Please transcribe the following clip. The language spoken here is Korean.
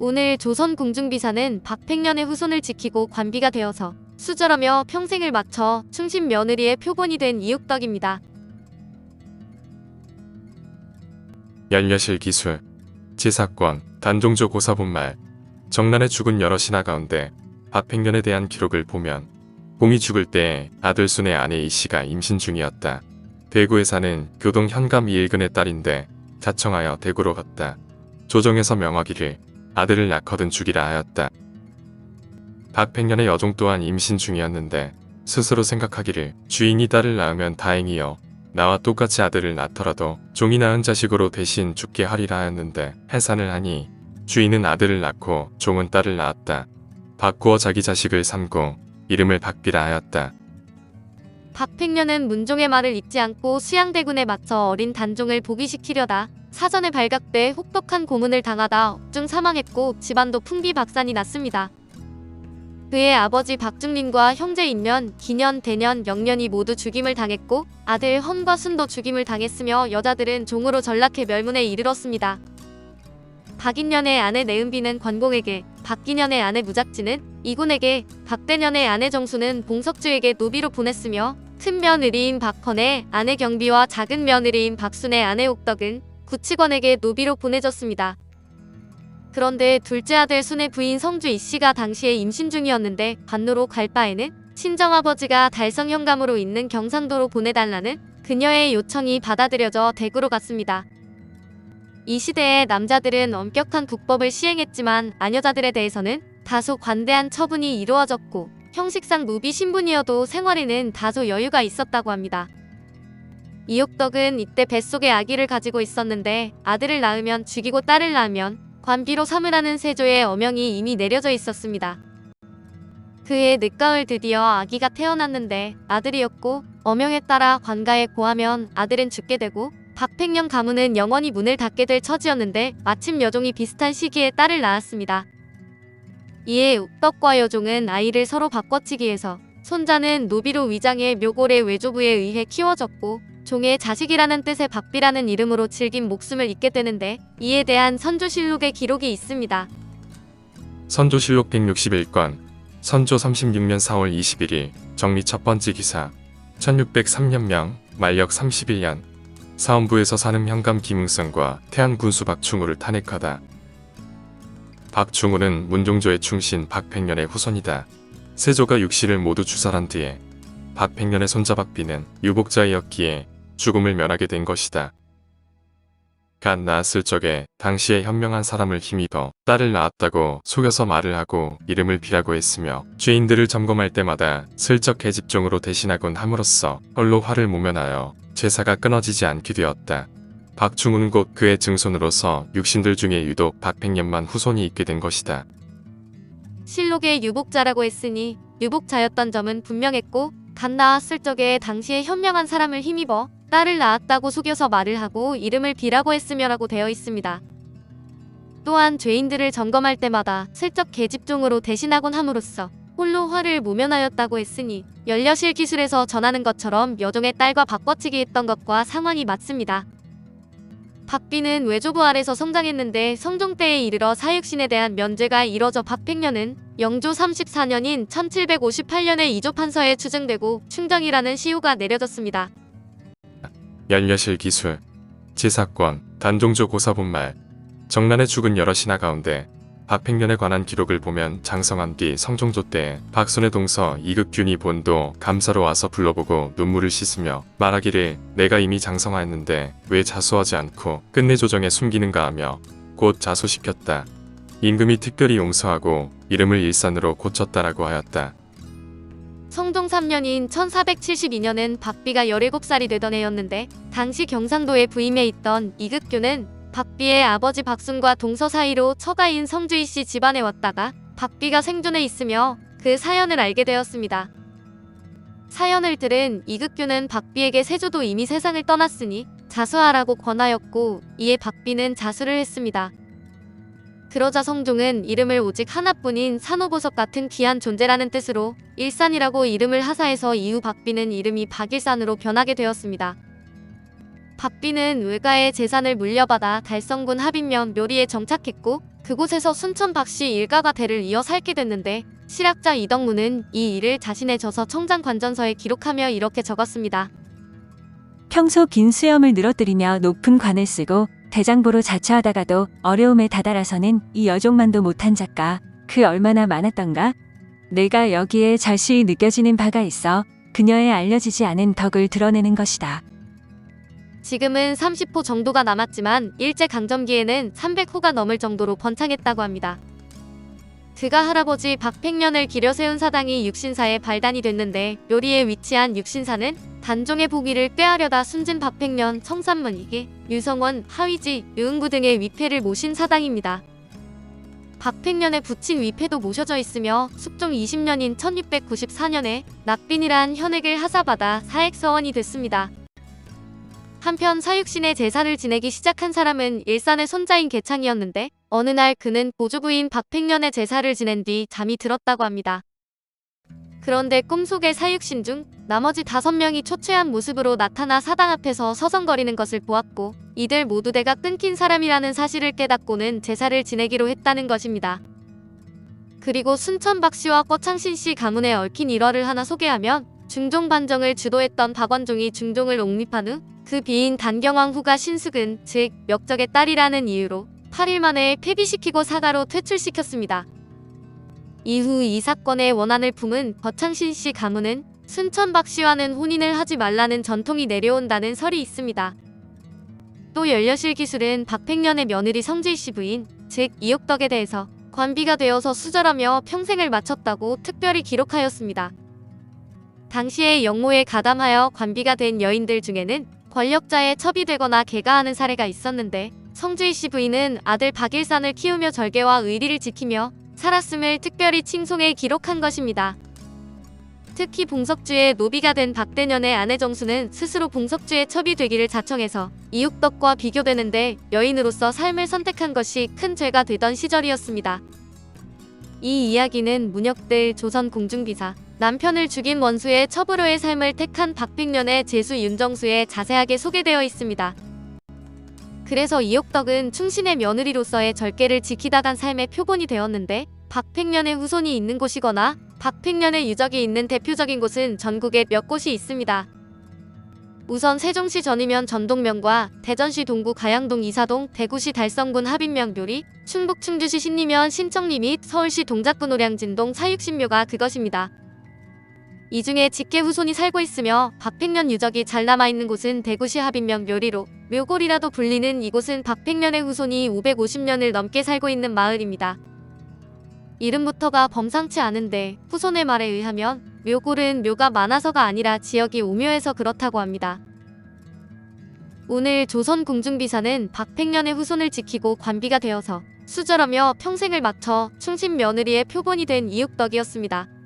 오늘 조선 공중비사는 박팽년의 후손을 지키고 관비가 되어서 수절하며 평생을 마쳐 충신 며느리의 표본이 된 이육덕입니다. 연려실 기술, 지사권, 단종조 고사본말, 정난에 죽은 여러 신하 가운데 박팽년에 대한 기록을 보면 공이 죽을 때 아들 순의 아내 이씨가 임신 중이었다. 대구에 사는 교동 현감 이일근의 딸인데 자청하여 대구로 갔다. 조정에서 명하기를 아들을 낳거든 죽이라 하였다. 박팽년의 여종 또한 임신 중이었는데 스스로 생각하기를 주인이 딸을 낳으면 다행이요, 나와 똑같이 아들을 낳더라도 종이 낳은 자식으로 대신 죽게 하리라 하였는데 해산을 하니 주인은 아들을 낳고 종은 딸을 낳았다. 바꾸어 자기 자식을 삼고 이름을 박비라 하였다. 박팽년은 문종의 말을 잊지 않고 수양대군에 맞춰 어린 단종을 복위시키려다 사전에 발각돼 혹독한 고문을 당하다 옥중 사망했고 집안도 풍비박산이 났습니다. 그의 아버지 박중림과 형제 인년, 기년, 대년, 영년이 모두 죽임을 당했고 아들 헌과 순도 죽임을 당했으며 여자들은 종으로 전락해 멸문에 이르렀습니다. 박인년의 아내 내은비는 관공에게, 박기년의 아내 무작지는 이군에게, 박대년의 아내 정수는 봉석주에게 노비로 보냈으며 큰 며느리인 박헌의 아내 경비와 작은 며느리인 박순의 아내 옥덕은 구치관에게 노비로 보내졌습니다. 그런데 둘째 아들 순의 부인 성주 이씨가 당시에 임신 중이었는데 관노로 갈 바에는 친정아버지가 달성 현감으로 있는 경상도로 보내달라는 그녀의 요청이 받아들여져 대구로 갔습니다. 이 시대의 남자들은 엄격한 국법을 시행했지만 아녀자들에 대해서는 다소 관대한 처분이 이루어졌고 형식상 무비 신분이어도 생활에는 다소 여유가 있었다고 합니다. 이옥덕은 이때 뱃속에 아기를 가지고 있었는데 아들을 낳으면 죽이고 딸을 낳으면 관비로 삼으라는 세조의 어명이 이미 내려져 있었습니다. 그해 늦가을 드디어 아기가 태어났는데 아들이었고 어명에 따라 관가에 고하면 아들은 죽게 되고 박팽년 가문은 영원히 문을 닫게 될 처지였는데 마침 여종이 비슷한 시기에 딸을 낳았습니다. 이에 옥덕과 여종은 아이를 서로 바꿔치기해서 손자는 노비로 위장해 묘골의 외조부에 의해 키워졌고 종의 자식이라는 뜻의 박비라는 이름으로 질긴 목숨을 잇게 되는데 이에 대한 선조실록의 기록이 있습니다. 선조실록 161권, 선조 36년 4월 21일, 정리 첫 번째 기사, 1603년명, 만력 31년, 사헌부에서 산음 현감 김응성과 태안 군수 박충우를 탄핵하다. 박충우는 문종조의 충신 박팽년의 후손이다. 세조가 육신을 모두 추살한 뒤에 박팽년의 손자 박비는 유복자이었기에 죽음을 면하게 된 것이다. 갓 낳았을 적에 당시에 현명한 사람을 힘입어 딸을 낳았다고 속여서 말을 하고 이름을 비라고 했으며 죄인들을 점검할 때마다 슬쩍 계집종으로 대신하곤 함으로써 홀로 화를 모면하여 제사가 끊어지지 않게 되었다. 박충우는 곧 그의 증손으로서 육신들 중에 유독 박팽년만 후손이 있게 된 것이다. 실록에 유복자라고 했으니 유복자였던 점은 분명했고 갓 낳았을 적에 당시에 현명한 사람을 힘입어 딸을 낳았다고 속여서 말을 하고 이름을 비라고 했으며라고 되어 있습니다. 또한 죄인들을 점검할 때마다 슬쩍 계집종으로 대신하곤 함으로써 홀로 화를 모면하였다고 했으니 연려실 기술에서 전하는 것처럼 여종의 딸과 바꿔치기 했던 것과 상황이 맞습니다. 박비는 외조부 아래서 성장했는데 성종 때에 이르러 사육신에 대한 면죄가 이뤄져 박팽년은 영조 34년인 1758년에 이조판서에 추증되고 충정이라는 시효가 내려졌습니다. 연려실 기술, 지사권, 단종조 고사본말, 정난에 죽은 여러 신하 가운데 박팽년에 관한 기록을 보면 장성암기 성종조 때 박순의 동서 이극균이 본도 감사로 와서 불러보고 눈물을 씻으며 말하기를 내가 이미 장성하였는데 왜 자수하지 않고 끝내 조정에 숨기는가 하며 곧 자수시켰다. 임금이 특별히 용서하고 이름을 일산으로 고쳤다라고 하였다. 성종 3년인 1472년은 박비가 17살이 되던 해였는데 당시 경상도에 부임해 있던 이극규는 박비의 아버지 박순과 동서 사이로 처가인 성주이씨 집안에 왔다가 박비가 생존해 있으며 그 사연을 알게 되었습니다. 사연을 들은 이극규는 박비에게 세조도 이미 세상을 떠났으니 자수하라고 권하였고 이에 박비는 자수를 했습니다. 그러자 성종은 이름을 오직 하나뿐인 산호보석 같은 귀한 존재라는 뜻으로 일산이라고 이름을 하사해서 이후 박비는 이름이 박일산으로 변하게 되었습니다. 박비는 외가의 재산을 물려받아 달성군 하빈면 묘리에 정착했고 그 그곳에서 순천 박씨 일가가 대를 이어 살게 됐는데 실학자 이덕무는 이 일을 자신의 저서 청장관전서에 기록하며 이렇게 적었습니다. 평소 긴 수염을 늘어뜨리며 높은 관을 쓰고 대장보로 자처하다가도 어려움에 다다라서는 이 여종만도 못한 작가 그 얼마나 많았던가? 내가 여기에 절실히 느껴지는 바가 있어 그녀의 알려지지 않은 덕을 드러내는 것이다. 지금은 30호 정도가 남았지만 일제강점기에는 300호가 넘을 정도로 번창했다고 합니다. 그가 할아버지 박팽년을 기려 세운 사당이 육신사에 발단이 됐는데 묘리에 위치한 육신사는 단종의 복위를 꾀하려다 숨진 박팽년, 청산문이기, 유성원, 하위지, 유흥부 등의 위패를 모신 사당입니다. 박팽년의 부친 위패도 모셔져 있으며 숙종 20년인 1694년에 낙빈이란 현액을 하사받아 사액서원이 됐습니다. 한편 사육신의 제사를 지내기 시작한 사람은 일산의 손자인 계창이었는데 어느 날 그는 보조부인 박팽년의 제사를 지낸 뒤 잠이 들었다고 합니다. 그런데 꿈속의 사육신 중 나머지 5명이 초췌한 모습으로 나타나 사당 앞에서 서성거리는 것을 보았고 이들 모두 대가 끊긴 사람이라는 사실을 깨닫고는 제사를 지내기로 했다는 것입니다. 그리고 순천 박씨와 꺼창신 씨 가문에 얽힌 일화를 하나 소개하면 중종 반정을 주도했던 박원종이 중종을 옹립한 후 그 비인 단경왕 후가 신숙은 즉 멱적의 딸이라는 이유로 8일 만에 폐비시키고 사가로 퇴출시켰습니다. 이후 이 사건의 원한을 품은 거창신 씨 가문은 순천 박씨와는 혼인을 하지 말라는 전통이 내려온다는 설이 있습니다. 또 연려실 기술은 박팽년의 며느리 성질 씨 부인 즉 이옥덕에 대해서 관비가 되어서 수절하며 평생을 마쳤다고 특별히 기록하였습니다. 당시에 영모에 가담하여 관비가 된 여인들 중에는 권력자의 첩이 되거나 개가하는 사례가 있었는데 성주희 씨 부인은 아들 박일산을 키우며 절개와 의리를 지키며 살았음을 특별히 칭송해 기록한 것입니다. 특히 봉석주의 노비가 된 박대년의 아내 정수는 스스로 봉석주의 첩이 되기를 자청해서 이육덕과 비교되는데 여인으로서 삶을 선택한 것이 큰 죄가 되던 시절이었습니다. 이 이야기는 문혁들 조선 공중비사 남편을 죽인 원수의 첩으로의 삶을 택한 박팽년의 제수 윤정수에 자세하게 소개되어 있습니다. 그래서 이옥덕은 충신의 며느리로서의 절개를 지키다 간 삶의 표본이 되었는데 박팽년의 후손이 있는 곳이거나 박팽년의 유적이 있는 대표적인 곳은 전국에 몇 곳이 있습니다. 우선 세종시 전이면 전동면과 대전시 동구 가양동 이사동, 대구시 달성군 합인면 묘리, 충북 충주시 신리면 신청리 및 서울시 동작구 노량진동 사육신묘가 그것입니다. 이 중에 직계 후손이 살고 있으며 박팽년 유적이 잘 남아있는 곳은 대구시 합인면 묘리로 묘골이라도 불리는 이곳은 박팽년의 후손이 550년을 넘게 살고 있는 마을입니다. 이름부터가 범상치 않은데 후손의 말에 의하면 묘골은 묘가 많아서가 아니라 지역이 오묘해서 그렇다고 합니다. 오늘 조선 공중비사는 박팽년의 후손을 지키고 관비가 되어서 수절하며 평생을 마쳐 충신 며느리의 표본이 된 이육덕이었습니다.